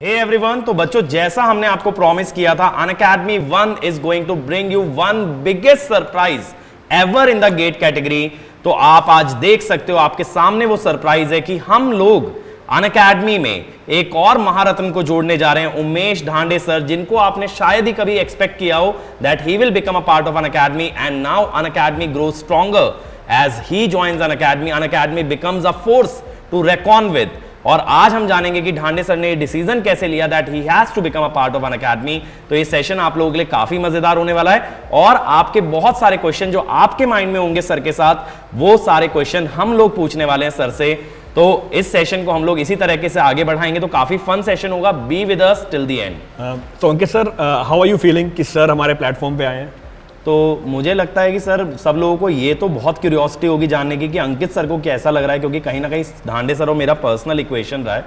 Hey everyone, तो बच्चों जैसा हमने आपको प्रॉमिस किया था, Unacademy 1 is going to bring you one biggest surprise ever in the GATE category. तो आप आज देख सकते हो, आपके सामने वो सरप्राइज है कि हम लोग अनअकैडमी में एक और महारत्न को जोड़ने जा रहे हैं, उमेश ढांडे सर, जिनको आपने शायद ही कभी एक्सपेक्ट किया हो that he will become a part of Unacademy and now Unacademy grow stronger as he joins Unacademy. Unacademy becomes a force to reckon with. और आज हम जानेंगे कि ढांडे सर ने ये डिसीजन कैसे लिया that he has to become a part of Unacademy. तो ये सेशन आप लोगों के लिए काफी मजेदार होने वाला है और आपके बहुत सारे क्वेश्चन जो आपके माइंड में होंगे सर के साथ, वो सारे क्वेश्चन हम लोग पूछने वाले हैं सर से। तो इस सेशन को हम लोग इसी तरीके से आगे बढ़ाएंगे, तो काफी फन सेशन होगा। Be with us till the end. तो Ankit sir, how are you feeling कि सर हमारे प्लेटफॉर्म पे आए हैं? तो मुझे लगता है कि सर सब लोगों को ये तो बहुत क्यूरियोसिटी होगी जानने की कि अंकित सर को कैसा लग रहा है, क्योंकि कहीं ना कहीं ढांडे सर और मेरा पर्सनल इक्वेशन रहा है।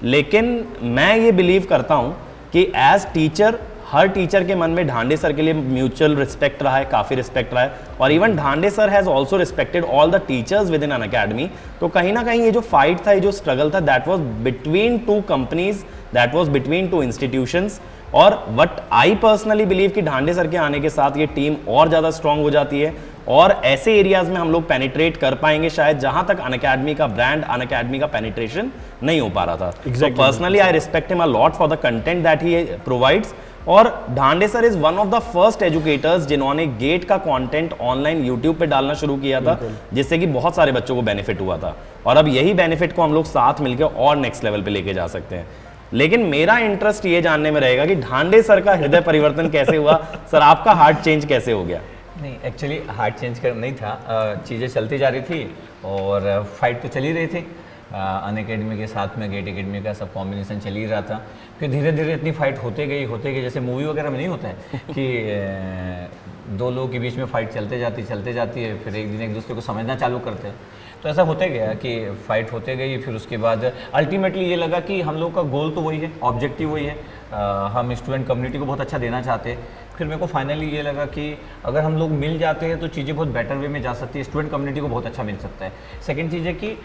लेकिन मैं ये बिलीव करता हूँ कि एज टीचर, हर टीचर के मन में ढांडे सर के लिए म्यूचुअल रिस्पेक्ट रहा है, काफ़ी रिस्पेक्ट रहा है। और even Dhande sir has also respected all the teachers with in Unacademy. तो कहीं ना कहीं ये जो फाइट था, ये जो स्ट्रगल था, that was between two companies, that was between two institutions. और वट आई पर्सनली बिलीव कि ढांडे सर के आने के साथ ये टीम और ज़्यादा स्ट्रांग हो जाती है और ऐसे एरियाज में हम लोग पेनिट्रेट कर पाएंगे शायद जहां तक अनअकैडमी का ब्रांड, अनअकैडमी का पेनिट्रेशन नहीं हो पा रहा था। Exactly. Personally I respect him a lot for the content that he provides. और Dhande sir is one of the first educators जिन्होंने गेट का कंटेंट ऑनलाइन यूट्यूब पे डालना शुरू किया था, जिससे कि बहुत सारे बच्चों को बेनिफिट हुआ था। और अब यही बेनिफिट को हम लोग साथ मिलकर और नेक्स्ट लेवल पे लेके जा सकते हैं। लेकिन मेरा इंटरेस्ट ये जानने में रहेगा कि ढांडे सर का हृदय परिवर्तन कैसे हुआ। सर, आपका हार्ट चेंज कैसे हो गया? नहीं, एक्चुअली हार्ट चेंज कर नहीं था, चीज़ें चलती जा रही थी और फाइट तो चल ही रही थी। अनअकैडमी के साथ में गेट अकेडमी का सब कॉम्बिनेशन चल ही रहा था। फिर धीरे धीरे इतनी फाइट होते गई, जैसे मूवी वगैरह में नहीं होता है कि दो लोगों के बीच में फाइट चलते जाती है, फिर एक दिन एक दूसरे को समझना चालू करते हैं। तो ऐसा होते गया कि फ़ाइट होते गई। फिर उसके बाद अल्टीमेटली ये लगा कि हम लोग का गोल तो वही है, ऑब्जेक्टिव वही है, हम स्टूडेंट कम्युनिटी को बहुत अच्छा देना चाहते हैं। फिर मेरे को फाइनली ये लगा कि अगर हम लोग मिल जाते हैं तो चीज़ें बहुत बेटर वे में जा सकती है, स्टूडेंट कम्युनिटी को बहुत अच्छा मिल सकता है। सेकेंड चीज़ है कि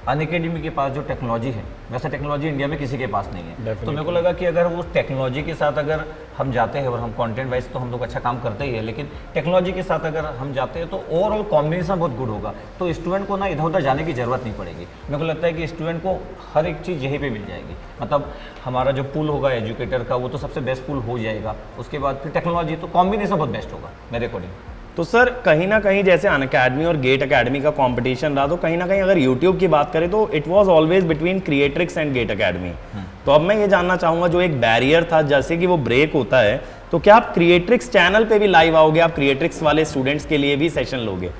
अनअकैडमी के पास जो टेक्नोलॉजी है, वैसा टेक्नोलॉजी इंडिया में किसी के पास नहीं है। तो मेरे को लगा कि अगर वो टेक्नोलॉजी के साथ अगर हम जाते हैं, और हम कंटेंट वाइज तो हम लोग अच्छा काम करते ही है, लेकिन टेक्नोलॉजी के साथ अगर हम जाते हैं तो ओवरऑल कॉम्बिनेशन बहुत गुड होगा। तो स्टूडेंट को ना इधर उधर जाने की ज़रूरत नहीं पड़ेगी। मेरे को लगता है कि स्टूडेंट को हर एक चीज़ यहीं पर मिल जाएगी। मतलब हमारा जो पूल होगा एजुकेटर का, वो तो सबसे बेस्ट पूल हो जाएगा। उसके बाद फिर टेक्नोलॉजी, तो कॉम्बिनेशन बहुत बेस्ट होगा मेरे अकॉर्डिंग। तो सर कहीं ना कहीं जैसे अनअकैडमी और गेट अकेडमी का कंपटीशन रहा, तो कहीं ना कहीं अगर यूट्यूब की बात करें तो it was always between Creatrix and GATE Academy. तो अब मैं ये जानना चाहूंगा, जो एक बैरियर था जैसे कि वो ब्रेक होता है, तो क्या आप क्रिएट्रिक्स चैनल पे भी लाइव आओगे? आप क्रिएट्रिक्स वाले स्टूडेंट्स के लिए भी सेशन लोगे?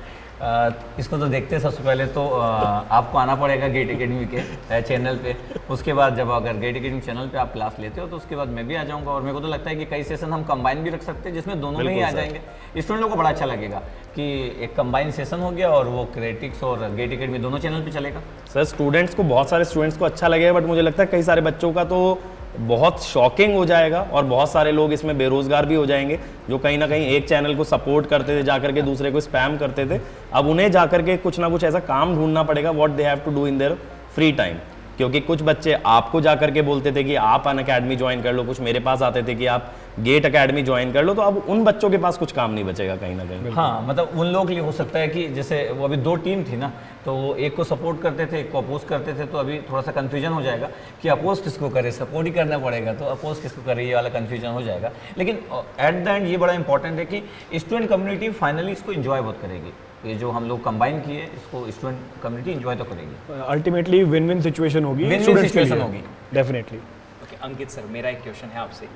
इसको तो देखते हैं सबसे पहले तो आपको आना पड़ेगा गेट अकेडमी के चैनल पे। उसके बाद जब अगर गेट अकेडमी चैनल पे आप क्लास लेते हो तो उसके बाद मैं भी आ जाऊंगा। और मेरे को तो लगता है कि कई सेशन हम कंबाइन भी रख सकते हैं, जिसमें दोनों में ही आ जाएंगे। स्टूडेंटों को बड़ा अच्छा लगेगा कि एक कंबाइन सेशन हो गया और वो क्रिएट्रिक्स और गेट अकेडमी दोनों चैनल पर चलेगा। सर स्टूडेंट्स को, बहुत सारे स्टूडेंट्स को अच्छा लगेगा, बट मुझे लगता है कई सारे बच्चों का तो बहुत शॉकिंग हो जाएगा और बहुत सारे लोग इसमें बेरोजगार भी हो जाएंगे, जो कहीं ना कहीं एक चैनल को सपोर्ट करते थे, जाकर के दूसरे को स्पैम करते थे। अब उन्हें जाकर के कुछ ना कुछ ऐसा काम ढूंढना पड़ेगा what they have to do in their free time. क्योंकि कुछ बच्चे आपको जाकर के बोलते थे कि आप अनअकैडमी ज्वाइन कर लो, कुछ मेरे पास आते थे कि आप गेट अकेडमी ज्वाइन कर लो। तो अब उन बच्चों के पास कुछ काम नहीं बचेगा कहीं ना कहीं। हाँ, मतलब उन लोगों के लिए हो सकता है कि जैसे वो अभी दो टीम थी ना, तो वो एक को सपोर्ट करते थे, एक को अपोज करते थे। तो अभी थोड़ा सा कन्फ्यूजन हो जाएगा कि अपोज किसको करे, सपोर्ट ही करना पड़ेगा तो अपोज किसको करे, ये वाला कन्फ्यूजन हो जाएगा। लेकिन एट द एंड ये बड़ा इंपॉर्टेंट है कि स्टूडेंट कम्युनिटी फाइनली इसको इन्जॉय बहुत करेगी। ये जो हम लोग कंबाइन किए, इसको स्टूडेंट कम्युनिटी एंजॉय तो करेगी। अल्टीमेटली विन विन सिचुएशन होगी, विन-विन सिचुएशन होगी डेफिनेटली। ओके अंकित सर, मेरा एक क्वेश्चन है आपसे।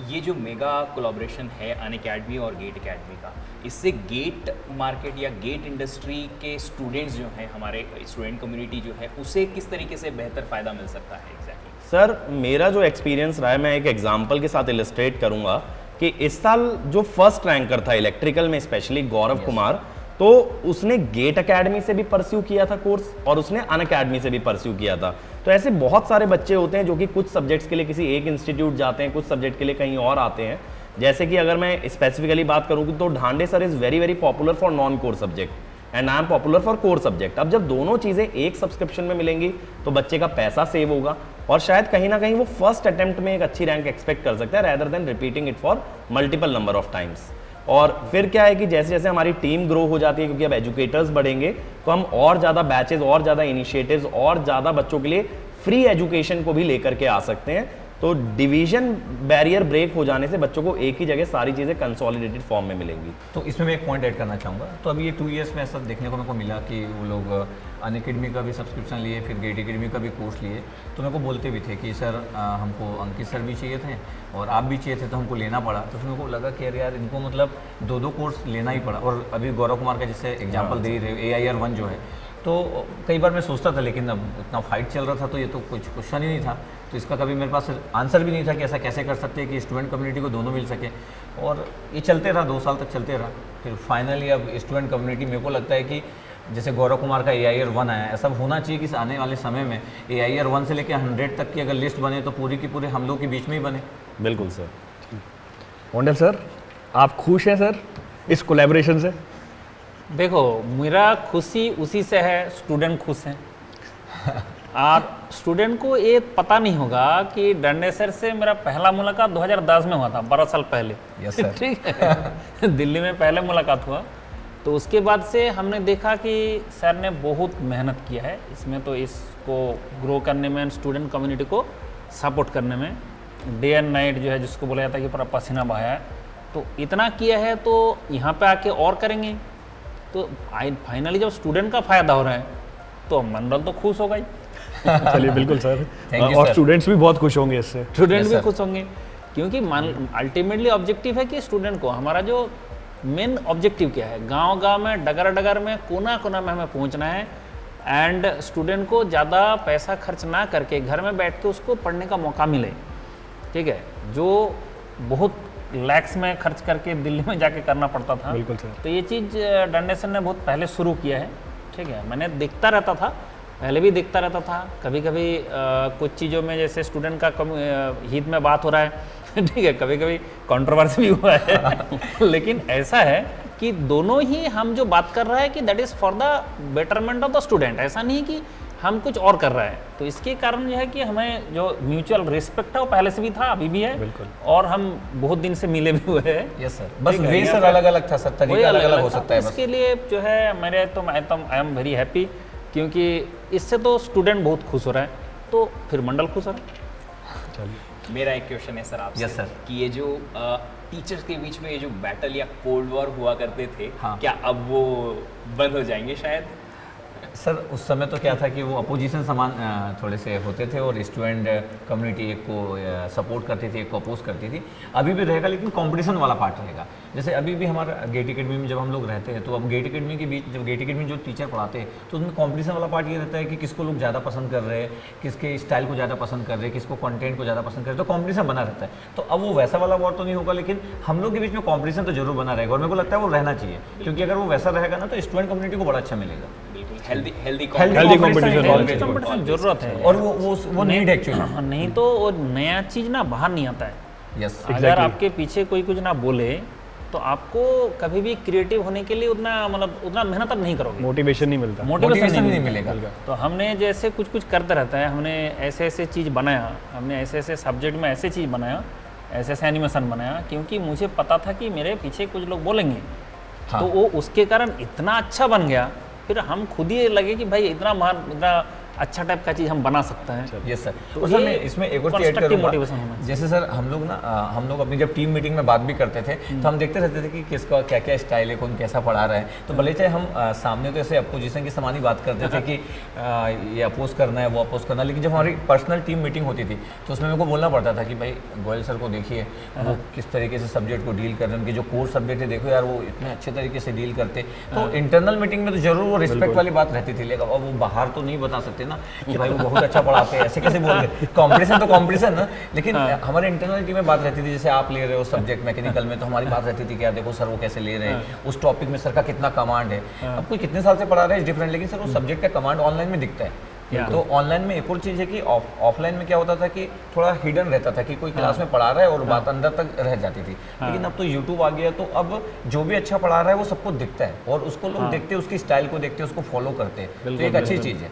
ये जो मेगा कोलैबोरेशन है अनअकैडमी और गेट अकेडमी का, इससे गेट मार्केट या गेट इंडस्ट्री के स्टूडेंट्स जो हैं, हमारे स्टूडेंट कम्युनिटी जो है, उसे किस तरीके से बेहतर फ़ायदा मिल सकता है? एग्जैक्टली सर मेरा जो एक्सपीरियंस रहा है, मैं एक एग्जाम्पल के साथ इलस्ट्रेट करूंगा कि इस साल जो फर्स्ट रैंकर था इलेक्ट्रिकल में, स्पेशली गौरव कुमार, तो उसने गेट अकेडमी से भी परस्यू किया था कोर्स और उसने अनअकैडमी से भी परस्यू किया था। तो ऐसे बहुत सारे बच्चे होते हैं जो कि कुछ सब्जेक्ट्स के लिए किसी एक इंस्टीट्यूट जाते हैं, कुछ सब्जेक्ट के लिए कहीं और आते हैं। जैसे कि अगर मैं स्पेसिफिकली बात करूँ तो Dhande sir is very very popular for non core subject and I am popular for core subject. अब जब दोनों चीज़ें एक सब्सक्रिप्शन में मिलेंगी तो बच्चे का पैसा सेव होगा, और शायद कहीं ना कहीं वो फर्स्ट अटेम्प्ट में एक अच्छी रैंक एक्सपेक्ट कर सकता है rather than repeating it for multiple number of times. और फिर क्या है कि जैसे जैसे हमारी टीम ग्रो हो जाती है, क्योंकि अब एजुकेटर्स बढ़ेंगे, तो हम और ज़्यादा बैचेज और ज़्यादा इनिशिएटिव्स और ज़्यादा बच्चों के लिए फ्री एजुकेशन को भी लेकर के आ सकते हैं। तो डिवीजन बैरियर ब्रेक हो जाने से बच्चों को एक ही जगह सारी चीज़ें कंसोलिडेटेड फॉर्म में मिलेंगी। तो इसमें मैं एक पॉइंट ऐड करना चाहूँगा। तो अभी ये 2 ईयर्स में ऐसा देखने को मेरे को मिला कि वो लोग अनअकैडमी का भी सब्सक्रिप्शन लिए, फिर गेट अकेडमी का भी कोर्स लिए। तो मेरे को बोलते भी थे कि सर हमको अंकित सर भी चाहिए थे और आप भी चाहिए थे, तो हमको लेना पड़ा। तो फिर मेरे को लगा कि यार इनको मतलब 2-2 कोर्स लेना ही पड़ा। और अभी गौरव कुमार का जैसे एग्जाम्पल दे ही रहे, AIR-1 जो है, तो कई बार मैं सोचता था, लेकिन अब इतना फाइट चल रहा था तो ये तो कुछ क्वेश्चन ही नहीं था। तो इसका कभी मेरे पास आंसर भी नहीं था कि ऐसा कैसे कर सकते हैं कि स्टूडेंट कम्युनिटी को दोनों मिल सके। और ये चलते रहा, 2 साल तक चलते रहा। फिर फाइनली अब स्टूडेंट कम्युनिटी, मेरे को लगता है कि जैसे गौरव कुमार का AIR-1 आया, ऐसा होना चाहिए कि आने वाले समय में AIR-1 से लेकर 100 तक की अगर लिस्ट बने तो पूरी की पूरे हम लोग के बीच में ही बने। बिल्कुल सर। मोंडल सर, आप खुश हैं सर इस कोलैबोरेशन से? देखो, मेरा खुशी उसी से है, स्टूडेंट खुश हैं। और स्टूडेंट को ये पता नहीं होगा कि डंडे सर से मेरा पहला मुलाकात 2010 में हुआ था, 12 साल पहले। Yes sir. ठीक है। दिल्ली में पहले मुलाकात हुआ। तो उसके बाद से हमने देखा कि सर ने बहुत मेहनत किया है इसमें, तो इसको ग्रो करने में, स्टूडेंट कम्युनिटी को सपोर्ट करने में डे एंड नाइट जो है, जिसको बोला जाता है कि पूरा पसीना बहाया है। तो इतना किया है, तो यहाँ पे आके और करेंगे। तो फाइनली जब स्टूडेंट का फायदा हो रहा है तो मंडल तो खुश होगा ही। चलिए बिल्कुल सर। Thank you, और sir. स्टूडेंट्स भी बहुत खुश होंगे इससे। स्टूडेंट Yes, भी sir. खुश होंगे, क्योंकि अल्टीमेटली ऑब्जेक्टिव है कि स्टूडेंट को, हमारा जो मेन ऑब्जेक्टिव क्या है, गांव गांव में, डगर डगर में, कोना कोना में हमें पहुंचना है। एंड स्टूडेंट को ज़्यादा पैसा खर्च ना करके घर में बैठ के उसको पढ़ने का मौका मिले। ठीक है, जो बहुत लैक्स में खर्च करके दिल्ली में जाके करना पड़ता था। बिल्कुल सर। तो ये चीज़ डंडे सर ने बहुत पहले शुरू किया है। ठीक है, मैंने देखता रहता था, पहले भी देखता रहता था। कभी कभी कुछ चीज़ों में जैसे स्टूडेंट का हित में बात हो रहा है, ठीक है, कभी कभी कंट्रोवर्सी भी हुआ है। लेकिन ऐसा है कि दोनों ही हम जो बात कर रहा है कि that is for the betterment of the student, ऐसा नहीं कि हम कुछ और कर रहा है। तो इसके कारण यह है कि हमें जो म्यूचुअल रिस्पेक्ट है वो पहले से भी था, अभी भी है। बिल्कुल। और हम बहुत दिन से मिले भी हुए हैं। Yes sir. बस ठीक है, वे यहाँ सर पे- अलग अलग था सर, वही तरीका अलग अलग हो था। सकता है बस। इसके लिए जो है मेरे तो मैं आई एम वेरी हैप्पी, क्योंकि इससे तो स्टूडेंट बहुत खुश हो रहा है, तो फिर मंडल खुश हो रहा है। मेरा एक क्वेश्चन है सर आपसे Yes, sir. कि ये जो टीचर्स के बीच में ये जो बैटल या कोल्ड वॉर हुआ करते थे, हाँ। क्या अब वो बंद हो जाएंगे शायद? सर उस समय तो क्या था कि वो अपोजिशन समान थोड़े से होते थे और स्टूडेंट कम्युनिटी एक को सपोर्ट करती थी, एक को अपोज करती थी। अभी भी रहेगा, लेकिन कंपटीशन वाला पार्ट रहेगा। जैसे अभी भी हमारा गेट अकेडमी में जब हम लोग रहते हैं, तो अब गेट अकेडमी के बीच, जब गेट अकेडमी जो टीचर पढ़ाते हैं, तो उसमें कंपटीशन वाला पार्ट ये रहता है कि किसको लोग ज़्यादा पसंद कर रहे हैं, किसके स्टाइल को ज़्यादा पसंद कर रहे हैं, किसको कंटेंट को ज़्यादा पसंद कर रहे हैं, तो कंपटीशन बना रहता है। तो अब वो वैसा वाला वॉर तो नहीं होगा, लेकिन हम लोग के बीच में कंपटीशन तो जरूर बना रहेगा। और मेरे को लगता है वो रहना चाहिए, क्योंकि अगर वो वैसा रहेगा ना तो स्टूडेंट कम्युनिटी को बड़ा अच्छा मिलेगा। बिल्कुल healthy Healthy competition competition competition जरूरत है। और वो नीड एक्चुअली। नहीं तो वो नया चीज़ ना बाहर नहीं आता है। यस अगर Exactly. आपके पीछे कोई कुछ ना बोले तो आपको कभी भी क्रिएटिव होने के लिए उतना उतना मेहनत आप नहीं करोगे, मोटिवेशन नहीं मिलता। मोटिवेशन नहीं मिलेगा। तो हमने जैसे कुछ कुछ करते रहता है, हमने ऐसे ऐसे चीज़ बनाया, हमने ऐसे ऐसे सब्जेक्ट में ऐसे चीज़ बनाया, ऐसे ऐसे एनिमेशन बनाया, क्योंकि मुझे पता था कि मेरे पीछे कुछ लोग बोलेंगे। हाँ। तो वो उसके कारण इतना अच्छा बन गया, फिर हम खुद ही लगे कि भाई इतना महान, इतना अच्छा टाइप का चीज़ हम बना सकते हैं। Yes sir. तो और सर ये मैं इसमें एक और चीज़ ऐड constructive करूँगा। motivation होना चाहिए। जैसे सर हम लोग ना हम लोग अपनी जब टीम मीटिंग में बात भी करते थे, तो हम देखते रहते थे कि किसका क्या क्या स्टाइल है, कौन कैसा पढ़ा रहा है। तो भले चाहे हम सामने तो ऐसे अपोजिशन की समान ही बात करते थे कि ये अपोज करना है, वो अपोज करना है, लेकिन जब हमारी पर्सनल टीम मीटिंग होती थी तो उसमें मेरे को बोलना पड़ता था कि भाई गोयल सर को देखिए, वो किस तरीके से सब्जेक्ट को डील कर रहे हैं, उनके जो कोर सब्जेक्ट है देखो यार, वो इतने अच्छे तरीके से डील करते। तो इंटरनल मीटिंग में तो जरूर वो रिस्पेक्ट वाली बात रहती थी, लेकिन अब वो बाहर तो नहीं बता सकते ना कि भाई वो बहुत अच्छा पढ़ाते हैं, ऐसे कैसे बोल रहे। कंपटीशन तो कंपटीशन ना, लेकिन हमारे इंटरनल टीम में बात रहती थी, जैसे आप ले रहे हो सब्जेक्ट मैकेनिकल में, तो हमारी बात रहती थी कि यार देखो सर वो कैसे ले रहे हैं, उस टॉपिक में सर का कितना कमांड है। अब कोई कितने साल से पढ़ा रहा है इस डिफरेंट, लेकिन सर उस सब्जेक्ट का कमांड ऑनलाइन में दिखता है। तो ऑनलाइन में एक और चीज़ है कि ऑफलाइन में क्या होता था कि थोड़ा हिडन रहता था कि कोई क्लास में पढ़ा रहा है और बात अंदर तक रह जाती थी। लेकिन अब तो यूट्यूब आ गया, तो अब जो भी अच्छा पढ़ा रहा है वो सबको दिखता है, और उसको लोग देखते हैं, उसकी स्टाइल को देखते हैं, उसको फॉलो करते हैं। तो एक अच्छी चीज़ है।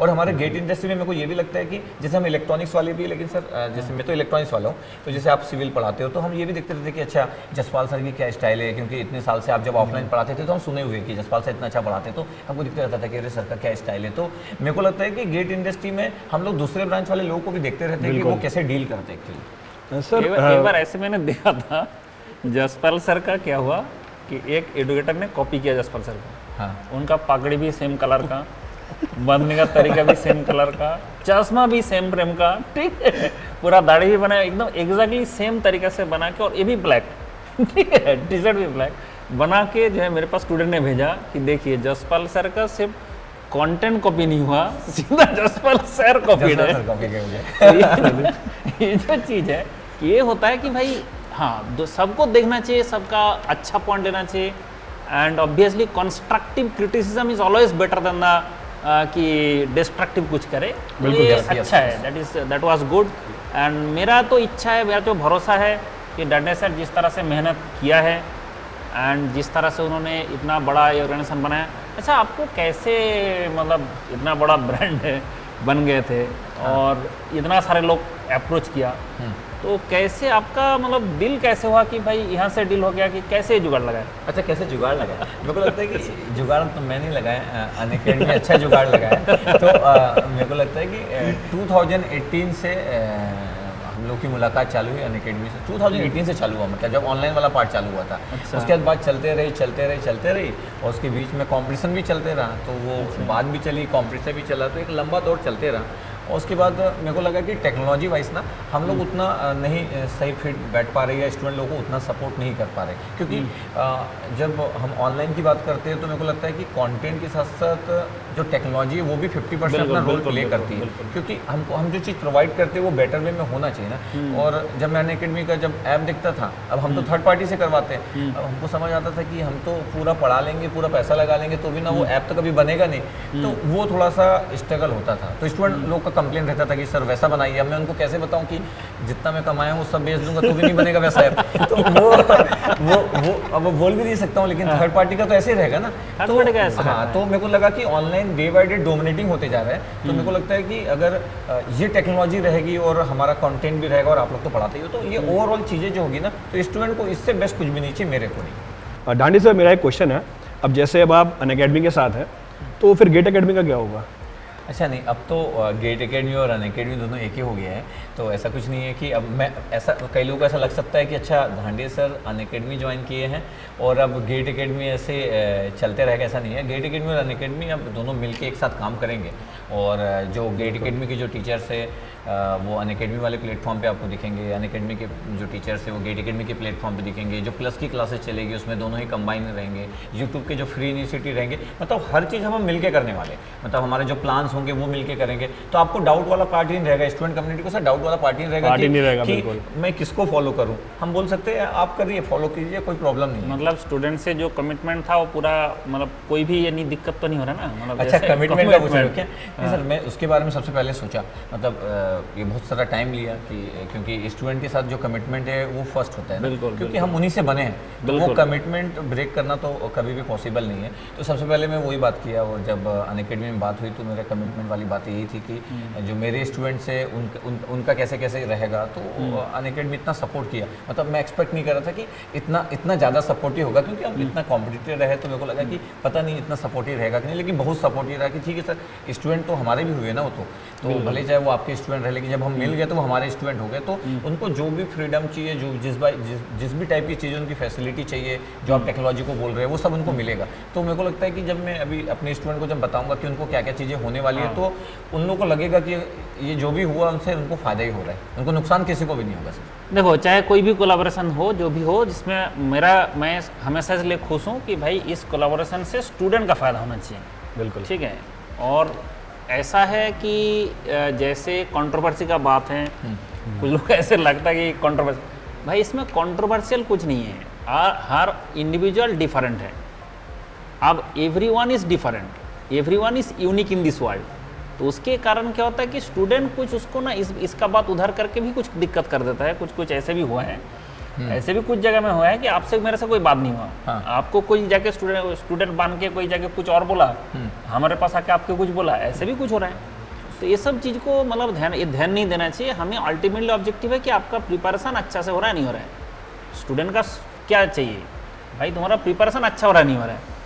और हमारे गेट इंडस्ट्री में मेरे को ये भी लगता है कि जैसे हम इलेक्ट्रॉनिक्स वाले भी, लेकिन सर जैसे मैं तो इलेक्ट्रॉनिक्स वाला हूँ, तो जैसे आप सिविल पढ़ाते हो तो हम ये भी देखते रहते कि अच्छा जसपाल सर की क्या स्टाइल है, क्योंकि इतने साल से आप जब ऑफलाइन पढ़ाते थे तो हम सुने हुए कि जसपाल सर इतना अच्छा पढ़ाते, तो हमको दिखता रहता था कि अरे सर का क्या स्टाइल है। तो मेरे को लगता है कि गेट इंडस्ट्री में हम लोग दूसरे ब्रांच वाले लोगों को भी देखते रहते हैं कि वो कैसे डील करते हैं एक्चुअली। सर एक बार ऐसे मैंने देखा था, जसपाल सर का क्या हुआ कि एक एडुकेटर ने कॉपी किया जसपाल सर का। हाँ, उनका पगड़ी भी सेम कलर का, बांधने का तरीका भी सेम कलर का, चश्मा भी सेम फ्रेम का, ठीक है, पूरा दाढ़ी भी बनाया एकदम एग्जैक्टली सेम तरीके से बना के, और ये भी ब्लैक, ठीक है, टी शर्ट भी ब्लैक बना के जो है मेरे पास स्टूडेंट ने भेजा कि देखिए जसपाल सर का सिर्फ कंटेंट कॉपी नहीं हुआ, सीधा जसपाल सर कॉपी है। ये जो चीज़ है ये होता है कि भाई हाँ, सबको देखना चाहिए, सबका अच्छा पॉइंट लेना चाहिए, and obviously constructive criticism is always better than the कि डिस्ट्रक्टिव कुछ करे। बिल्कुल, ये yes, अच्छा है, दैट वाज गुड। एंड मेरा तो इच्छा है, मेरा तो भरोसा है कि डडे सर जिस तरह से मेहनत किया है एंड जिस तरह से उन्होंने इतना बड़ा ऑर्गेनाइजेशन बनाया। अच्छा, आपको कैसे मतलब इतना बड़ा ब्रांड बन गए थे और इतना सारे लोग अप्रोच किया, तो कैसे आपका मतलब दिल कैसे हुआ कि भाई यहाँ से डील हो गया, कि कैसे जुगाड़ लगाया? अच्छा, कैसे जुगाड़ लगाया? मेरे को लगता है कि जुगाड़ तो मैं नहीं लगाया, अनअकैडमी में अच्छा जुगाड़ लगाया। तो मेरे को लगता है कि 2018 से हम लोग की मुलाकात चालू हुई अनअकैडमी से। 2018 से चालू हुआ, मतलब जब ऑनलाइन वाला पार्ट चालू हुआ था। अच्छा। उसके बाद चलते रही और उसके बीच में कंपटीशन भी चलते रहा, तो वो बात भी चली, कंपटीशन भी चला, तो एक लंबा दौर चलते रहा। और उसके बाद मेरे को लगा कि टेक्नोलॉजी वाइज ना हम लोग उतना नहीं सही फिट बैठ पा रहे, या स्टूडेंट लोगों को उतना सपोर्ट नहीं कर पा रहे, क्योंकि जब हम ऑनलाइन की बात करते हैं तो मेरे को लगता है कि कंटेंट के साथ साथ जो टेक्नोलॉजी है वो भी 50% अपना रोल प्ले करती है, क्योंकि हम जो चीज़ प्रोवाइड करते हैं वो बेटर वे में होना चाहिए ना। और जब मैं अनअकैडमी का जब ऐप देखता था, अब हम तो थर्ड पार्टी से करवाते हैं, अब हमको समझ आता था कि हम तो पूरा पढ़ा लेंगे, पूरा पैसा लगा लेंगे, तो भी ना वो ऐप तो कभी बनेगा नहीं, तो वो थोड़ा सा स्ट्रगल होता था। तो स्टूडेंट लोग का कंप्लेन रहता था कि सर वैसा बनाइए। अब मैं उनको कैसे बताऊं कि जितना मैं कमाया हूँ सब बेच दूंगा तो भी नहीं बनेगा वैसा ऐप। तो वो अब वो बोल भी नहीं सकता हूँ, लेकिन थर्ड पार्टी का तो ऐसे ही रहेगा ना। तो हाँ, तो मेरे को लगा कि online day by day dominating होते जा रहा है, तो मेरे को लगता है कि अगर ये टेक्नोलॉजी रहेगी और हमारा कंटेंट भी रहेगा और आप लोग तो पढ़ाते ही हो, तो ये ओवरऑल चीज़ें जो होगी ना, तो स्टूडेंट को इससे बेस्ट कुछ भी नहीं चाहिए, मेरे को नहीं। डांडी सर, मेरा एक क्वेश्चन है, अब जैसे अब आप अनअकैडमी के साथ हैं, तो फिर गेट अकेडमी का क्या होगा? अच्छा, नहीं, अब तो गेट अकेडमी और अनअकैडमी दोनों एक ही हो गया है, तो ऐसा कुछ नहीं है कि अब मैं ऐसा, कई लोगों को ऐसा लग सकता है कि अच्छा धांडे सर अनअकैडमी ज्वाइन किए हैं और अब गेट अकेडमी ऐसे चलते रहेगा, ऐसा नहीं है। गेट अकेडमी और अनअकैडमी अब दोनों मिलके एक साथ काम करेंगे, और जो गेट अकेडमी के जो टीचर्स है वो अनअकैडमी वाले प्लेटफॉर्म पे आपको दिखेंगे, अनअकैडमी के जो टीचर्स है वो गेट अकेडमी के प्लेटफॉर्म पे दिखेंगे। जो प्लस की क्लासेस चलेगी उसमें दोनों ही कंबाइन रहेंगे। यूट्यूब के जो फ्री यूनिवर्सिटी रहेंगे, मतलब हर चीज़ हम मिलके करने वाले, मतलब हमारे जो प्लान्स होंगे वो मिलके करेंगे। तो आपको डाउट वाला पार्ट ही नहीं रहेगा, स्टूडेंट कम्युनिटी को सर डाउट वाला पार्ट ही नहीं रहेगा कि मैं किसको फॉलो करूँ। हम बोल सकते हैं आप करिए, फॉलो कीजिए, कोई प्रॉब्लम नहीं है। मतलब स्टूडेंट से जो कमिटमेंट था वो पूरा, मतलब कोई भी ये नहीं दिक्कत तो नहीं हो रहा ना? मतलब अच्छा, कमिटमेंट का पूछ रहे हो क्या? नहीं सर, मैं उसके बारे में सबसे पहले सोचा, मतलब ये बहुत सारा टाइम लिया कि क्योंकि स्टूडेंट के साथ जो कमिटमेंट है वो फर्स्ट होता है ना, क्योंकि हम उन्हीं से बने हैं, तो वो कमिटमेंट ब्रेक करना तो कभी भी पॉसिबल नहीं है। तो सबसे पहले मैं वही बात किया, और जब अनअकैडमी में बात हुई तो मेरा कमिटमेंट वाली बात यही थी कि जो मेरे स्टूडेंट्स है उनका कैसे कैसे रहेगा। तो अनअकैडमी इतना सपोर्ट किया, मतलब मैं एक्सपेक्ट नहीं कर रहा था कि इतना ज़्यादा सपोर्टिव होगा, क्योंकि हम इतना कॉम्पिटिटिव रहे, तो मेरे को लगा कि पता नहीं इतना सपोर्टिव रहेगा कि नहीं, लेकिन बहुत सपोर्टिव रहा कि ठीक है सर, स्टूडेंट तो हमारे भी हुए ना, वो तो भले चाहे वो आपके स्टूडेंट रहे, लेकिन जब हम मिल गए तो वो हमारे स्टूडेंट हो गए। तो उनको जो भी फ्रीडम चाहिए, जो जिस भी टाइप की चीज़ें उनकी फैसिलिटी चाहिए, जो आप टेक्नोलॉजी को बोल रहे हैं, वो सब उनको मिलेगा। तो मेरे को लगता है कि जब मैं अभी अपने स्टूडेंट को जब बताऊंगा कि उनको क्या क्या चीज़ें होने वाली है, तो उन लोगों को लगेगा कि ये जो भी हुआ उनसे उनको फ़ायदा ही हो रहा है, उनको नुकसान किसी को भी नहीं होगा सर। देखो, चाहे कोई भी कोलाबोरेशन हो, जो भी हो, जिसमें मैं हमेशा इसलिए खुश हूँ कि भाई इस कोलाबोरेशन से स्टूडेंट का फ़ायदा होना चाहिए। बिल्कुल ठीक है। और ऐसा है कि जैसे कंट्रोवर्सी का बात है, कुछ लोग ऐसे लगता है कि कंट्रोवर्सी, भाई इसमें कंट्रोवर्शियल कुछ नहीं है, हर इंडिविजुअल डिफरेंट है। अब everyone is different, everyone is unique in this world. तो उसके कारण क्या होता है कि स्टूडेंट कुछ उसको ना इसका बात उधर करके भी कुछ दिक्कत कर देता है, कुछ ऐसे भी हुआ है। ऐसे भी कुछ जगह में हुआ है कि आपसे मेरे से कोई बात नहीं हुआ, हाँ। आपको कोई जाके स्टूडेंट बन के कोई जाके कुछ और बोला, हमारे पास आके आपके कुछ बोला, ऐसे भी कुछ हो रहा है। तो ये सब चीज़ को मतलब ध्यान नहीं देना चाहिए। हमें अल्टीमेटली ऑब्जेक्टिव है कि आपका प्रिपरेशन अच्छा से हो रहा है नहीं हो रहा है। स्टूडेंट का क्या चाहिए भाई, तुम्हारा प्रिपरेशन अच्छा हो रहा है नहीं हो रहा है।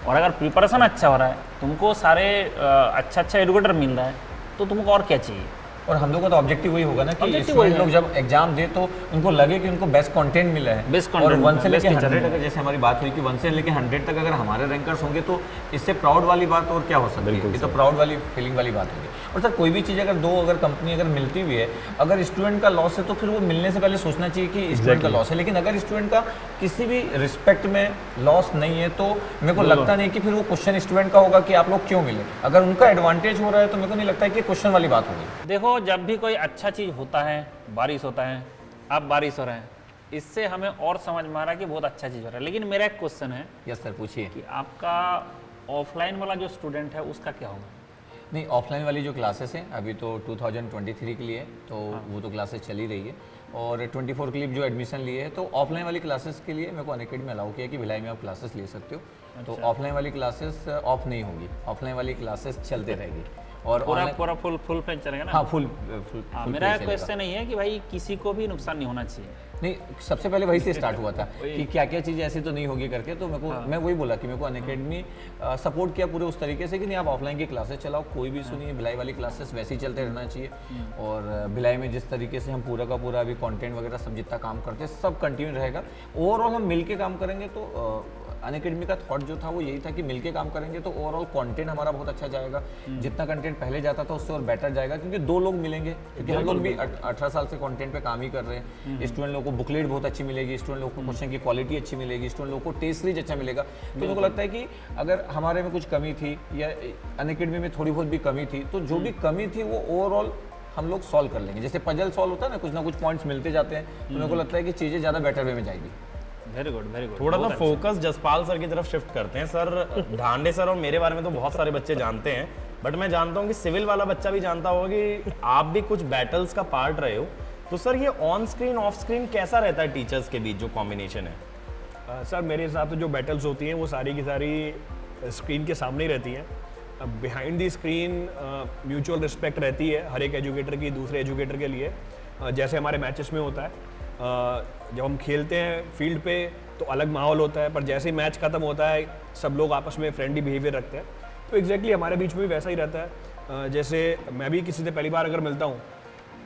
और अगर प्रिपरेशन अच्छा हो रहा है, तुमको सारे अच्छा एजुकेटर मिल रहा है, तो तुमको और क्या चाहिए। और हम लोग का तो ऑब्जेक्टिव वही होगा ना कि Objective स्टूडेंट वही लोग है। जब एग्जाम दे तो उनको लगे कि उनको बेस्ट कंटेंट मिला है। Best और content 1 से मिला है, लेके best teacher 100 मिला अगर जैसे हमारी बात हुई कि 1 से लेके 100 तक अगर हमारे रैंकर्स होंगे तो इससे प्राउड वाली बात और क्या हो सकती है। ये तो प्राउड वाली फीलिंग वाली बात होगी। और सर कोई भी चीज़ अगर कंपनी अगर मिलती हुई है, अगर स्टूडेंट का लॉस है तो फिर वो मिलने से पहले सोचना चाहिए कि स्टूडेंट का लॉस है। लेकिन अगर स्टूडेंट का किसी भी रिस्पेक्ट में लॉस नहीं है तो मेरे को लगता नहीं कि फिर वो क्वेश्चन स्टूडेंट का होगा कि आप लोग क्यों मिले। अगर उनका एडवांटेज हो रहा है तो मेरे को नहीं लगता है कि क्वेश्चन वाली बात होगी। देखो, जब भी कोई अच्छा चीज़ होता है, बारिश होता है, अब बारिश हो रहा है, इससे हमें और समझ में आ रहा है कि बहुत अच्छा चीज़ हो रहा है। लेकिन मेरा एक क्वेश्चन है यस सर, पूछिए। कि आपका ऑफलाइन वाला जो स्टूडेंट है उसका क्या होगा। नहीं, ऑफलाइन वाली जो क्लासेस हैं अभी तो 2023 के लिए तो वो तो क्लासेस चल ही रही है। और 24 के लिए जो एडमिशन लिए है तो ऑफलाइन वाली क्लासेस के लिए मेरे को अनअकैडमी में अलाउ किया कि भिलाई में आप क्लासेस ले सकते हो। तो ऑफलाइन वाली क्लासेस ऑफ नहीं होगी, ऑफलाइन वाली क्लासेस चलते रहेगी। और पूरा फुल फ्लेज चलेगा ना। हाँ, फुल मेरा क्वेश्चन नहीं है कि भाई किसी को भी नुकसान नहीं होना चाहिए। नहीं, सबसे पहले वही से स्टार्ट हुआ था कि क्या क्या चीज़ें ऐसी तो नहीं होगी करके। तो मेरे को मैं वही बोला कि मेरे को अनअकैडमी सपोर्ट किया पूरे उस तरीके से कि नहीं आप ऑफलाइन की क्लासेस चलाओ, कोई भी सुनिए, भिलाई वाली क्लासेस वैसे ही चलते रहना चाहिए। और भिलाई में जिस तरीके से हम पूरा का पूरा अभी कंटेंट वगैरह सब जितना काम करते हैं सब कंटिन्यू रहेगा। ओवरऑल हम मिल के काम करेंगे तो अनअकैडमी का थॉट जो था वो यही था कि मिलके काम करेंगे तो ओवरऑल कंटेंट हमारा बहुत अच्छा जाएगा। जितना कंटेंट पहले जाता था उससे और बेटर जाएगा, क्योंकि 2 लोग मिलेंगे, क्योंकि हम लोग भी 18 साल से कंटेंट पे काम ही कर रहे हैं। स्टूडेंट लोगों को बुकलेट बहुत अच्छी मिलेगी, स्टूडेंट लोगों को क्वेश्चन की क्वालिटी अच्छी मिलेगी, स्टूडेंट लोगों को टेस्ट सीरीज अच्छा मिलेगा। तो मेरे को लगता है कि अगर हमारे में कुछ कमी थी या अनअकैडमी में थोड़ी बहुत भी कमी थी तो जो भी कमी थी वो ओवरऑल हम लोग सॉल्व कर लेंगे। जैसे पजल सॉल्व होता है ना कुछ पॉइंट्स मिलते जाते हैं, तो मेरे को लगता है कि चीज़ें ज़्यादा बेटर वे में जाएगी। Very good, very good. थोड़ा सा फोकस जसपाल सर की तरफ शिफ्ट करते हैं। सर ढांडे सर और मेरे बारे में तो बहुत सारे बच्चे जानते हैं, बट मैं जानता हूँ कि सिविल वाला बच्चा भी जानता होगा कि आप भी कुछ बैटल्स का पार्ट रहे हो। तो सर ये ऑन स्क्रीन ऑफ स्क्रीन कैसा रहता है टीचर्स के बीच जो कॉम्बिनेशन है। सर मेरे हिसाब से जो बैटल्स होती हैं वो सारी की सारी स्क्रीन के सामने ही रहती हैं। अब behind the screen mutual respect रहती है हर एक एजुकेटर की दूसरे एजुकेटर के लिए। जैसे हमारे मैचेस में होता है, जब हम खेलते हैं फील्ड पे तो अलग माहौल होता है, पर जैसे ही मैच खत्म होता है सब लोग आपस में फ्रेंडली बिहेवियर रखते हैं। तो एग्जैक्टली हमारे बीच में भी वैसा ही रहता है। जैसे मैं भी किसी से पहली बार अगर मिलता हूँ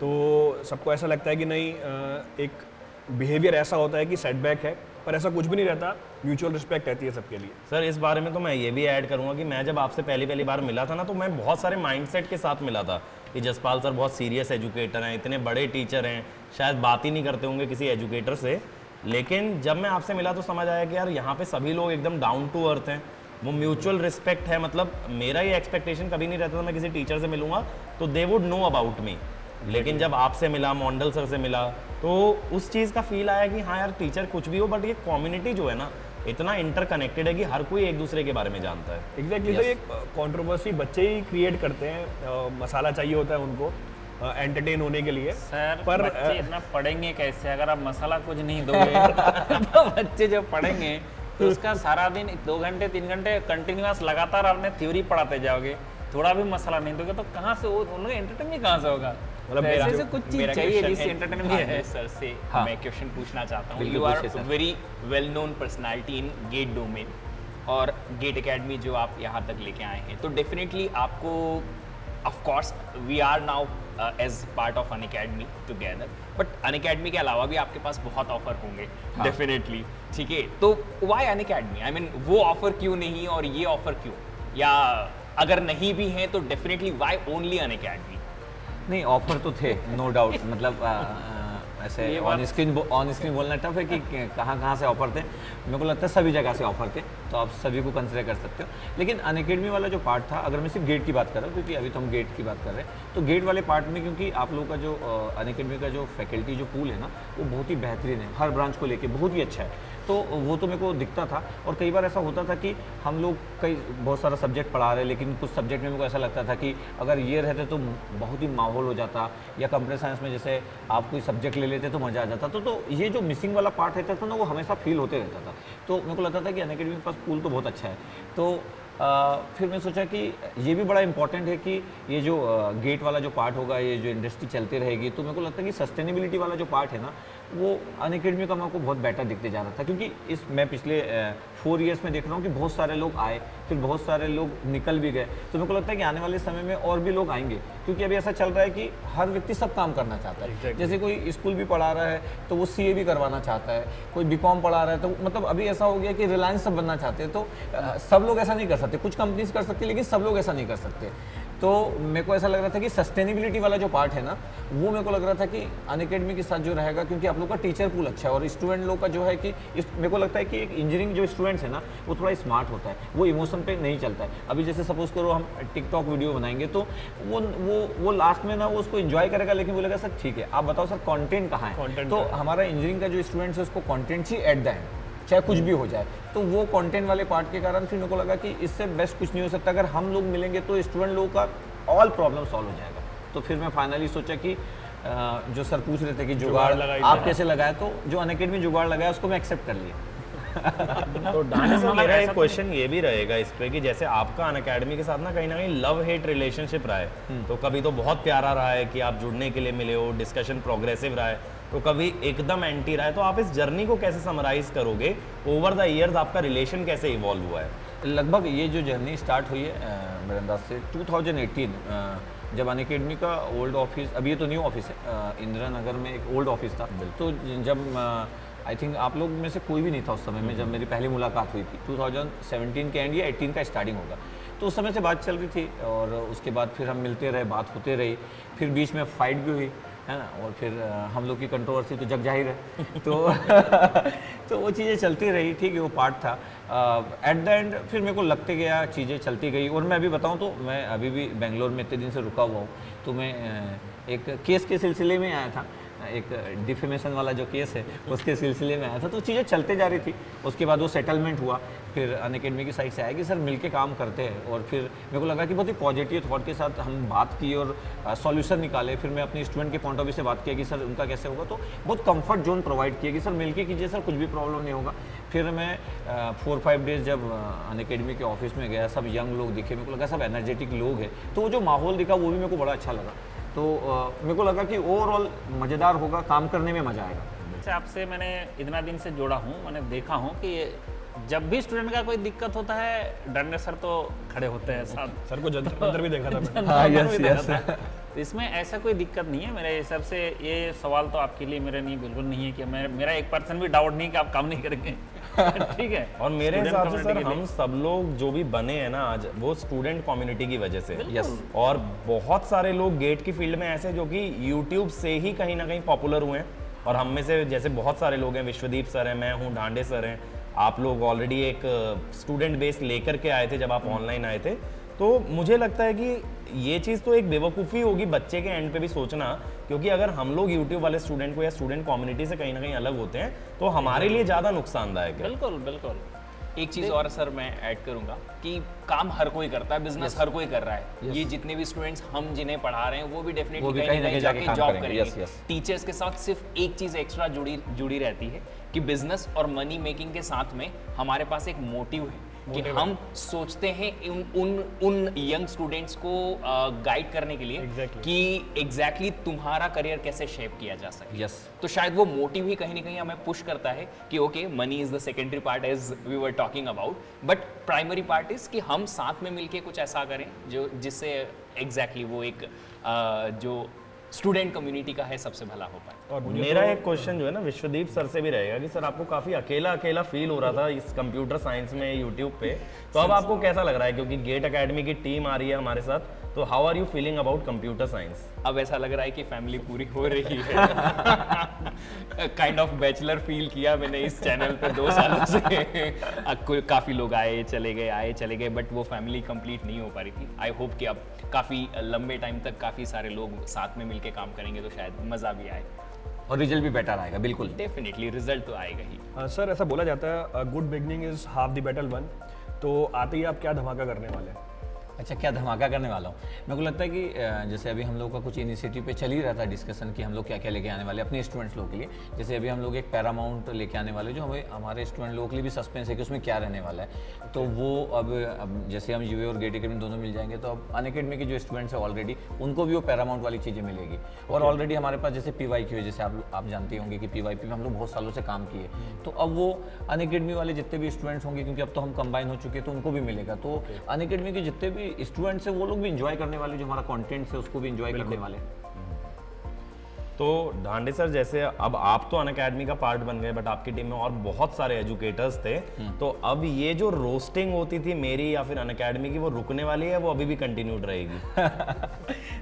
तो सबको ऐसा लगता है कि नहीं, एक बिहेवियर ऐसा होता है कि सेटबैक है, पर ऐसा कुछ भी नहीं रहता। म्यूचुअल रिस्पेक्ट रहती है सबके लिए। सर इस बारे में तो मैं ये भी ऐड करूंगा कि मैं जब आपसे पहली बार मिला था ना, तो मैं बहुत सारे माइंडसेट के साथ मिला था कि जसपाल सर बहुत सीरियस एजुकेटर हैं, इतने बड़े टीचर हैं, शायद बात ही नहीं करते होंगे किसी एजुकेटर से। लेकिन जब मैं आपसे मिला तो समझ आया कि यार यहाँ पे सभी लोग एकदम डाउन टू अर्थ हैं, वो म्यूचुअल रिस्पेक्ट है। मतलब मेरा ये एक्सपेक्टेशन कभी नहीं रहता था मैं किसी टीचर से मिलूंगा तो they would know about me. लेकिन जब आपसे मिला, मोंडल सर से मिला, तो उस चीज़ का फील आया कि हाँ यार टीचर कुछ भी हो, बट ये कम्युनिटी जो है ना इतना इंटरकनेक्टेड है कि हर कोई एक दूसरे के बारे में जानता है। एग्जैक्टली। तो ये कंट्रोवर्सी बच्चे ही क्रिएट करते हैं। मसाला चाहिए होता है उनको एंटरटेन होने के लिए। सर पर बच्चे इतना पढ़ेंगे कैसे अगर आप मसाला कुछ नहीं दोगे। तो बच्चे जब पढ़ेंगे तो उसका सारा दिन 2 घंटे 3 घंटे कंटिन्यूअस लगातार आपने थ्योरी पढ़ाते जाओगे, थोड़ा भी मसाला नहीं दोगे तो कहाँ से वो उन लोग एंटरटेनमेंट कहाँ से होगा। मतलब ऐसे से कुछ चीज चाहिए जिससे एंटरटेनमेंट भी है। सर से हाँ। मैं क्वेश्चन पूछना चाहता हूँ। बिल्कुल यू आर पूछिए सर। Very well known personality in GATE domain, और गेट एकेडमी जो आप यहाँ तक लेके आए हैं, तो डेफिनेटली आपको of course we are now as part of Unacademy together, but Unacademy के अलावा भी आपके पास बहुत ऑफर होंगे डेफिनेटली, ठीक है। तो व्हाई अनअकैडमी, आई मीन वो ऑफर क्यों नहीं और ये ऑफर क्यों, या अगर नहीं भी हैं तो डेफिनेटली व्हाई ओनली अनअकैडमी। नहीं, ऑफर तो थे नो डाउट। मतलब ऐसे ऑन स्क्रीन बोलना टफ है कि कहाँ से ऑफर थे। मेरे को लगता है सभी जगह से ऑफर थे, तो आप सभी को कंसिडर कर सकते हो। लेकिन अनअकैडमी वाला जो पार्ट था, अगर मैं सिर्फ गेट की बात कर रहा हूँ, क्योंकि अभी तो हम गेट की बात कर रहे हैं, तो गेट वाले पार्ट में क्योंकि आप लोगों का जो अनअकैडमी का जो फैकल्टी जो पूल है ना वो बहुत ही बेहतरीन है, हर ब्रांच को लेके बहुत ही अच्छा है। तो वो तो मेरे को दिखता था। और कई बार ऐसा होता था कि हम लोग कई बहुत सारा सब्जेक्ट पढ़ा रहे, लेकिन कुछ सब्जेक्ट में मेरे को ऐसा लगता था कि अगर ये रहते तो बहुत ही माहौल हो जाता, या कंप्यूटर साइंस में जैसे आप कोई सब्जेक्ट ले लेते तो मज़ा आ जाता। तो ये जो मिसिंग वाला पार्ट रहता था ना, वो हमेशा फील होते रहता था। तो मेरे को लगता था कि अनअकैडमी के पास पूल तो बहुत अच्छा है। तो फिर मैं सोचा कि ये भी बड़ा इंपॉर्टेंट है कि ये जो गेट वाला जो पार्ट होगा, ये जो इंडस्ट्री चलती रहेगी, तो मेरे को लगता है कि सस्टेनेबिलिटी वाला जो पार्ट है ना, वो अनअकैडमी का मेरे को बहुत बेटर दिखते जा रहा था। क्योंकि मैं पिछले 4 ईयर्स में देख रहा हूँ कि बहुत सारे लोग आए, फिर बहुत सारे लोग निकल भी गए। तो मेरे को लगता है कि आने वाले समय में और भी लोग आएंगे, क्योंकि अभी ऐसा चल रहा है कि हर व्यक्ति सब काम करना चाहता है। जैसे कोई स्कूल भी पढ़ा रहा है तो वो CA भी करवाना चाहता है, कोई BCom पढ़ा रहा है, तो मतलब अभी ऐसा हो गया कि रिलायंस सब बनना चाहते हैं। तो सब लोग ऐसा नहीं कर सकते, कुछ कंपनीज कर सकती, लेकिन सब लोग ऐसा नहीं कर सकते। तो मेरे को ऐसा लग रहा था कि सस्टेनेबिलिटी वाला जो पार्ट है ना, वो मेरे को लग रहा था कि अनअकैडमी के साथ जो रहेगा, क्योंकि आप लोग का टीचर पूल अच्छा है और स्टूडेंट लोग का जो है कि मेरे को लगता है कि एक इंजीनियरिंग जो स्टूडेंट्स है ना, वो थोड़ा स्मार्ट होता है, वो इमोशन पे नहीं चलता है। अभी जैसे सपोज करो हम टिकटॉक वीडियो बनाएंगे, तो वो लास्ट में ना वो उसको एंजॉय करेगा, लेकिन बोलेगा सर ठीक है, आप बताओ सर कंटेंट कहाँ है। तो हमारा इंजीनियरिंग का जो स्टूडेंट्स है, उसको content he at the end, चाहे कुछ भी हो जाए। तो वो कंटेंट वाले पार्ट के कारण फिर मेरे को लगा कि इससे बेस्ट कुछ नहीं हो सकता। अगर हम लोग मिलेंगे तो स्टूडेंट लोगों का ऑल प्रॉब्लम सॉल्व हो जाएगा। तो फिर मैं फाइनली सोचा कि जो सर पूछ रहे थे कि जुगाड़ आप कैसे लगाए, तो जो अनअकैडमी जुगाड़ लगाया उसको मैं एक्सेप्ट कर लिया। तो डांडे सर, मेरा एक क्वेश्चन ये भी रहेगा इस पे कि जैसे आपका अनअकैडमी के साथ ना कहीं लव हेट रिलेशनशिप रहा है, तो कभी तो बहुत प्यारा रहा है कि आप जुड़ने के लिए मिले हो, डिस्कशन प्रोग्रेसिव रहा है, तो कभी एकदम एंटी रहा है। तो आप इस जर्नी को कैसे समराइज करोगे? ओवर द ईयर्स आपका रिलेशन कैसे इवॉल्व हुआ है? लगभग ये जो जर्नी स्टार्ट हुई है मेरे अंदाज से 2018, जब अनअकैडमी का ओल्ड ऑफिस, अभी ये तो न्यू ऑफिस है, इंदिरा नगर में एक ओल्ड ऑफिस था। तो जब आई थिंक आप लोग में से कोई भी नहीं था उस समय में, जब मेरी पहली मुलाकात हुई थी 2017 के एंड या 18 का स्टार्टिंग होगा। तो उस समय से बात चल रही थी, और उसके बाद फिर हम मिलते रहे, बात होते रही, फिर बीच में फाइट भी हुई, है ना, और फिर हम लोग की कंट्रोवर्सी तो जग जाहिर है। तो वो चीज़ें चलती रही, ठीक है, वो पार्ट था। एट द एंड फिर मेरे को लगते गया, चीज़ें चलती गई। और मैं अभी बताऊं तो मैं अभी भी बेंगलोर में इतने दिन से रुका हुआ हूँ। तो मैं एक केस के सिलसिले में आया था, एक डिफेमेशन वाला जो केस है उसके सिलसिले में आया था। तो चीज़ें चलते जा रही थी। उसके बाद वो सेटलमेंट हुआ, फिर अनअकैडमी की साइड से आया कि सर मिलके काम करते हैं। और फिर मेरे को लगा कि बहुत ही पॉजिटिव थॉट के साथ हम बात की और सॉल्यूशन निकाले। फिर मैं अपने स्टूडेंट के पॉइंट ऑफ व्यू से बात किया कि सर उनका कैसे होगा, तो बहुत कंफर्ट जोन प्रोवाइड किया कि सर मिलके कीजिए सर, कुछ भी प्रॉब्लम नहीं होगा। फिर मैं 4-5 डेज जब अनअकैडमी के ऑफिस में गया, सब यंग लोग दिखे, मेरे को लगा सब एनर्जेटिक लोग हैं। तो वो जो माहौल दिखा वो भी मेरे को बड़ा अच्छा लगा। तो मेरे को लगा कि ओवरऑल मज़ेदार होगा, काम करने में मज़ा आएगा। जैसे आपसे मैंने इतना दिन से जोड़ा हूँ, मैंने देखा हूँ कि जब भी स्टूडेंट का कोई दिक्कत होता है, डंडे सर तो खड़े होते हैं साथ। सर को जंतर मंतर भी देखा था मैंने। हाँ, यस यस। तो इसमें ऐसा कोई दिक्कत नहीं है मेरे हिसाब से। ये सवाल तो आपके लिए मेरे नहीं, बिल्कुल नहीं है कि मेरा 1% भी डाउट नहीं कि आप काम नहीं करेंगे। ठीक है। और मेरे Student हिसाब से community सर के लिए। हम सब लोग जो भी बने हैं ना आज, वो स्टूडेंट कम्युनिटी की वजह से। यस। और बहुत सारे लोग गेट की फील्ड में ऐसे जो कि यूट्यूब से ही कहीं ना कहीं पॉपुलर हुए हैं। और हम में से जैसे बहुत सारे लोग हैं, विश्वदीप सर हैं, मैं हूँ, डांडे सर हैं, आप लोग ऑलरेडी एक स्टूडेंट बेस लेकर के आए थे जब आप ऑनलाइन आए थे। तो मुझे लगता है कि ये चीज़ तो एक बेवकूफ़ी होगी बच्चे के एंड पे भी सोचना, क्योंकि अगर हम लोग यूट्यूब वाले स्टूडेंट को या स्टूडेंट कम्युनिटी से कहीं ना कहीं अलग होते हैं तो हमारे लिए ज़्यादा नुकसानदायक है। बिल्कुल बिल्कुल। एक चीज़ और सर मैं ऐड करूंगा कि काम हर कोई करता है, बिजनेस हर कोई कर रहा है। ये जितने भी स्टूडेंट्स हम जिन्हें पढ़ा रहे हैं वो भी डेफिनेटली कहीं ना कहीं जाके काम जॉब करेंगे। करेंगे। टीचर्स के साथ सिर्फ एक चीज़ एक्स्ट्रा जुड़ी रहती है कि बिजनेस और मनी मेकिंग के साथ में हमारे पास एक मोटिव है कि हम सोचते हैं उन यंग स्टूडेंट्स को गाइड करने के लिए कि एग्जैक्टली तुम्हारा करियर कैसे शेप किया जा सके। यस। तो शायद वो मोटिव ही कहीं ना कहीं हमें पुश करता है कि okay, money is the secondary part as we were talking about, but primary part is कि हम साथ में मिलके कुछ ऐसा करें जो जिससे एग्जैक्टली वो एक जो स्टूडेंट कम्युनिटी का है सबसे भला हो पाए। और मेरा एक क्वेश्चन जो है ना विश्वदीप सर से भी रहेगा कि सर आपको काफ़ी अकेला अकेला फील हो रहा था इस कंप्यूटर साइंस में यूट्यूब पे, तो अब आपको कैसा लग रहा है? क्योंकि गेट एकेडमी की टीम आ रही है हमारे साथ, तो how are you feeling about computer science? अब ऐसा लग रहा है कि फैमिली पूरी हो रही है। काइंड ऑफ बैचलर फील किया मैंने इस चैनल पे 2 सालों से। काफ़ी लोग आए चले गए, बट वो फैमिली कंप्लीट नहीं हो पा रही थी। आई होप कि अब काफ़ी लंबे टाइम तक काफ़ी सारे लोग साथ में मिलके काम करेंगे तो शायद मज़ा भी आए। और रिजल्ट भी बेटर आएगा बिल्कुल। डेफिनेटली रिजल्ट तो आएगा ही। सर ऐसा बोला जाता है good beginning is half the battle one, तो आते ही आप क्या धमाका करने वाले हैं? अच्छा, क्या धमाका करने वाला हूँ? मेरे को लगता है कि जैसे अभी हम लोग का कुछ इनिशिएटिव पे चल ही रहा था डिस्कशन कि हम लोग क्या क्या लेके आने वाले अपने स्टूडेंट्स लोगों के लिए। जैसे अभी हम लोग एक पैरामाउंट लेके आने वाले जो हमारे स्टूडेंट लोगों के लिए भी सस्पेंस है कि उसमें क्या रहने वाला है। तो वो अब जैसे हम यूए और गेट अकेडमी दोनों मिल जाएंगे तो अब अनअकैडमी के जो स्टूडेंट्स हैं ऑलरेडी उनको भी वो पैरामाउंट वाली चीज़ें मिलेगी। और ऑलरेडी हमारे पास जैसे PYQ है, जैसे आप जानते होंगे कि PYP में हम लोग बहुत सालों से काम किए, तो अब वो अनअकैडमी वाले जितने भी स्टूडेंट्स होंगे, क्योंकि अब तो हम कंबाइन हो चुके हैं तो उनको भी मिलेगा। तो अनअकैडमी के जितने भी स्टूडेंट्स हैं वो लोग भी इंजॉय करने वाले, जो हमारा कंटेंट है उसको भी इंजॉय करने वाले। तो ढांडे सर, जैसे अब आप तो अनअकैडमी का पार्ट बन गए, बट आपकी टीम में और बहुत सारे एजुकेटर्स थे, तो अब ये जो रोस्टिंग होती थी मेरी या फिर अनअकैडमी की, वो रुकने वाली है, वो अभी भी कंटिन्यूड रहेगी?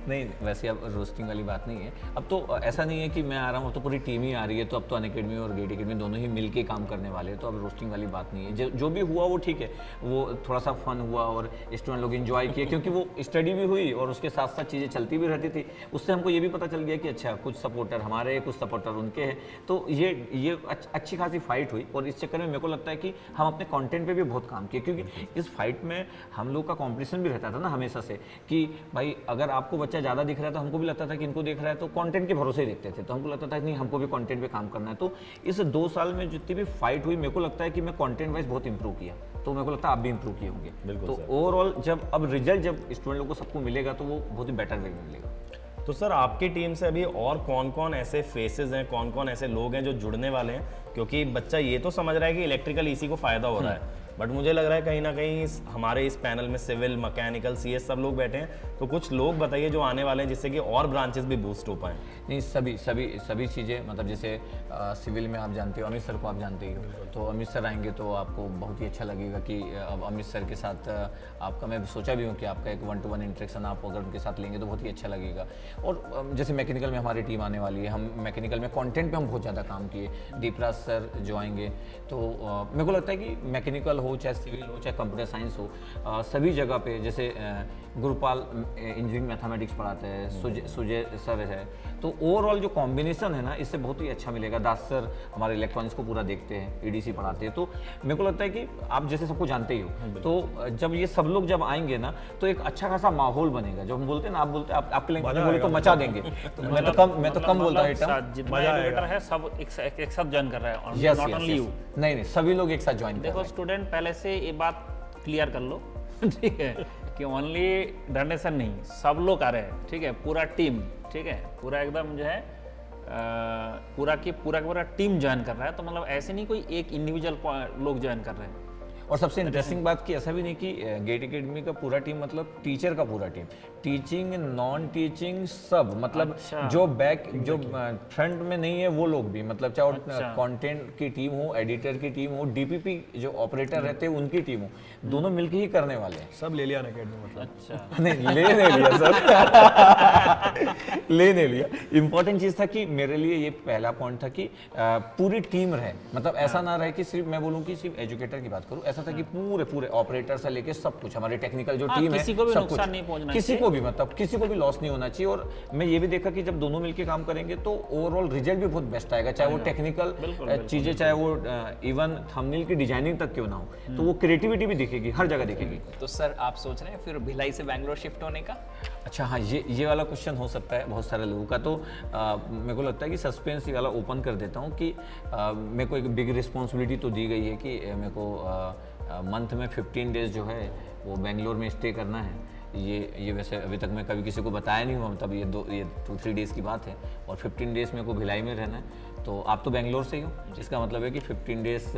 नहीं, वैसे अब रोस्टिंग वाली बात नहीं है। अब तो ऐसा नहीं है कि मैं आ रहा हूँ तो पूरी टीम ही आ रही है, तो अब तो अनअकैडमी और गेट अकेडमी दोनों ही मिल के काम करने वाले हैं, तो अब रोस्टिंग वाली बात नहीं है। जो भी हुआ वो ठीक है, वो थोड़ा सा फन हुआ और स्टूडेंट लोग इन्जॉय किए, क्योंकि वो स्टडी भी हुई और उसके साथ साथ चीज़ें चलती भी रहती थी। उससे हमको ये भी पता चल गया कि अच्छा, कुछ सपोर्टर हमारे, कुछ सपोर्टर उनके हैं, तो ये अच्छी खासी फाइट हुई। और इस चक्कर में मेरे को लगता है कि हम अपने कंटेंट पे भी बहुत काम किए, क्योंकि इस फाइट में हम लोग का कंपटीशन भी रहता था ना हमेशा से कि भाई अगर आपको बच्चा ज़्यादा दिख रहा है तो हमको भी लगता था कि इनको देख रहा है, तो कंटेंट के भरोसे ही देखते थे, तो हमको लगता था कि नहीं, हमको भी कंटेंट पे काम करना है। तो इस 2 साल में जितनी भी फाइट हुई, मेरे को लगता है कि मैं कंटेंट वाइज बहुत इंप्रूव किया, तो मेरे को लगता है आप भी इंप्रूव किए होंगे। बिल्कुल तो ओवरऑल जब अब रिजल्ट जब स्टूडेंट लोगों को सबको मिलेगा तो वो बहुत ही बेटर वे में मिलेगा। तो सर, आपकी टीम से अभी और कौन कौन ऐसे फेसेस हैं, कौन कौन ऐसे लोग हैं जो जुड़ने वाले हैं? क्योंकि बच्चा ये तो समझ रहा है कि इलेक्ट्रिकल ईसी को फायदा हो रहा है, बट मुझे लग रहा है कहीं ना कहीं हमारे इस पैनल में सिविल, मैकेनिकल, CS सब लोग बैठे हैं, तो कुछ लोग बताइए जो आने वाले हैं जिससे कि और ब्रांचेस भी बूस्ट हो पाएं। नहीं, सभी चीज़ें, मतलब जैसे सिविल में आप जानते हो अमित सर को, आप जानते ही हो, तो अमित सर आएंगे तो आपको बहुत ही अच्छा लगेगा कि अब अमित सर के साथ आपका, मैं सोचा भी हूँ कि आपका एक 1-to-1 इंटरेक्शन आप अगर उनके साथ लेंगे तो बहुत ही अच्छा लगेगा। और जैसे मैकेनिकल में हमारी टीम आने वाली है, हम मैकेनिकल में कंटेंट पे हम बहुत ज़्यादा काम किए, दीपराज सर जो आएंगे, तो मेरे को लगता है कि मैकेनिकल हो, चाहे सिविल हो, चाहे कंप्यूटर साइंस हो, सभी जगह पे, जैसे गुरुपाल इंजीनियरिंग मैथमेटिक्स पढ़ाते हैं, सुजय सर है, तो ओवरऑल जो कॉम्बिनेशन है ना, इससे बहुत ही अच्छा मिलेगा। दास सर हमारे इलेक्ट्रॉनिक्स को पूरा देखते हैं, EDC पढ़ाते हैं, तो मेरे को लगता है कि आप जैसे सबको जानते ही हो, तो जब ये सब लोग जब आएंगे ना तो एक अच्छा खासा माहौल बनेगा। जब हम बोलते हैं ना, आप बोलते हैं आपके लिए बोले तो मचा देंगे, तो मैं तो कम बोलता हूँ, जितना एजुकेटर है सब एक साथ ज्वाइन कर रहा है, यस, नॉट ओनली यू। नहीं, सभी लोग एक साथ ज्वाइन कर रहे देखो हैं। स्टूडेंट, पहले से ये बात क्लियर कर लो ठीक है, कि ओनली डोनेशन नहीं, सब लोग आ रहे हैं, ठीक है, पूरा टीम, ठीक है, पूरा एकदम जो है पूरा टीम ज्वाइन कर रहा है। तो मतलब ऐसे नहीं कोई एक इंडिविजुअल लोग ज्वाइन कर रहे हैं। और सबसे इंटरेस्टिंग बात कि ऐसा भी नहीं कि गेट अकेडमी का पूरा टीम मतलब टीचर का पूरा टीम, टीचिंग, नॉन टीचिंग सब, मतलब अच्छा। जो फ्रंट में नहीं है वो लोग भी, मतलब चाहे कंटेंट की टीम हो, एडिटर की टीम हो, DPP जो ऑपरेटर रहते हैं उनकी टीम हो, दोनों मिलके ही करने वाले हैं। सब ले लिया अनअकैडमी मतलब? अच्छा, नहीं, ले नहीं लिया सर ले नहीं लिया। इंपॉर्टेंट चीज़ था कि मेरे लिए ये पहला पॉइंट था कि पूरी टीम रहे, मतलब ऐसा ना रहे कि सिर्फ मैं बोलूँ कि सिर्फ एजुकेटर की बात करूँ, ऐसा था कि पूरे ऑपरेटर से लेके सब कुछ, हमारी टेक्निकल जो टीम है, किसी को भी सब नुकसान कुछ, नहीं पहुंचना किसी को भी, मतलब किसी को भी लॉस नहीं होना चाहिए। और मैं ये भी देखा कि जब दोनों मिलके काम करेंगे तो ओवरऑल रिजल्ट भी बहुत बेस्ट आएगा, चाहे वो टेक्निकल चीजें, चाहे वो इवन थंबनेल की डिजाइनिंग तक क्यों ना हो, तो वो क्रिएटिविटी भी दिखेगी, हर जगह दिखेगी। तो सर, आप सोच रहे हैं फिर भिलाई से बैंगलोर शिफ्ट होने का? अच्छा, हाँ, ये वाला क्वेश्चन हो सकता है बहुत सारे लोगों का, तो मेरे को लगता है कि सस्पेंस ये वाला ओपन कर देता हूँ कि मेरे को एक बिग रिस्पॉन्सिबिलिटी तो दी गई है कि मेरे को मंथ में 15 डेज जो है वो बेंगलोर में स्टे करना है। ये वैसे अभी तक मैं कभी किसी को बताया नहीं हूँ, तब ये 2-3 डेज़ की बात है, और 15 डेज़ मेरे को भिलाई में रहना है। तो आप तो बेंगलोर से ही हो, इसका मतलब है कि 15 डेज़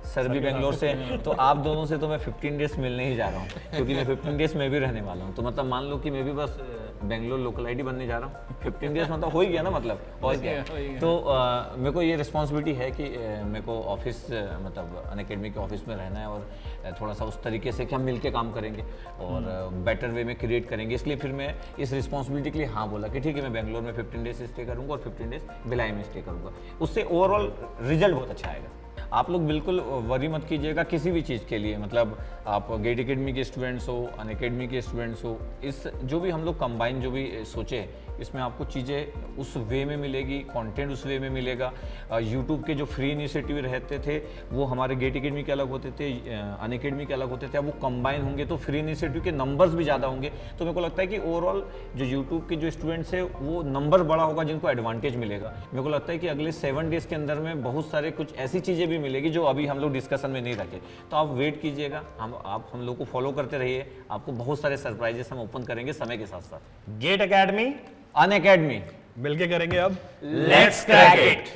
सर भी बेंगलोर से हैं, तो आप दोनों से तो मैं 15 डेज़ मिलने ही जा रहा हूँ, क्योंकि मैं 15 डेज़ में भी रहने वाला हूँ। तो मतलब मान लो कि मैं भी बस बेंगलोर लोकल ID बनने जा रहा हूँ, 15 डेज़ मतलब हो ही गया ना, मतलब और क्या। तो मेरे को ये रिस्पॉन्सिबिलिटी है कि मेरे को ऑफिस, मतलब अनअकैडमी के ऑफिस में रहना है, और थोड़ा सा उस तरीके से कि हम मिलके काम करेंगे और बेटर वे में क्रिएट करेंगे। इसलिए फिर मैं इस रिस्पॉन्सिबिलिटी के लिए हाँ बोला कि ठीक है, मैं बेंगलोर में 15 डेज स्टे करूँगा और 15 डेज भिलाई में स्टे करूँगा, उससे ओवरऑल रिजल्ट बहुत अच्छा आएगा। आप लोग बिल्कुल वरी मत कीजिएगा किसी भी चीज़ के लिए, मतलब आप गेट अकेडमी के स्टूडेंट्स हो, अनअकैडमी के स्टूडेंट्स हो, इस जो भी हम लोग कंबाइन जो भी सोचे इसमें आपको चीज़ें उस वे में मिलेगी, कंटेंट उस वे में मिलेगा। यूट्यूब के जो फ्री इनिशिएटिव रहते थे वो हमारे गेट एकेडमी के अलग होते थे, अनअकैडमी के अलग होते थे, अब वो कंबाइन होंगे तो फ्री इनिशिएटिव के नंबर्स भी ज़्यादा होंगे। तो मेरे को लगता है कि ओवरऑल जो यूट्यूब के जो स्टूडेंट्स है वो नंबर बड़ा होगा, जिनको एडवांटेज मिलेगा। मेरे को लगता है कि अगले 7 डेज़ के अंदर में बहुत सारे कुछ ऐसी चीज़ें भी मिलेगी जो अभी हम लोग डिस्कशन में नहीं रखे। तो आप वेट कीजिएगा, आप हम लोग को फॉलो करते रहिए, आपको बहुत सारे सरप्राइजेस हम ओपन करेंगे समय के साथ साथ। गेट एकेडमी, अनअकैडमी मिलके करेंगे अब लेट्स क्रैक इट।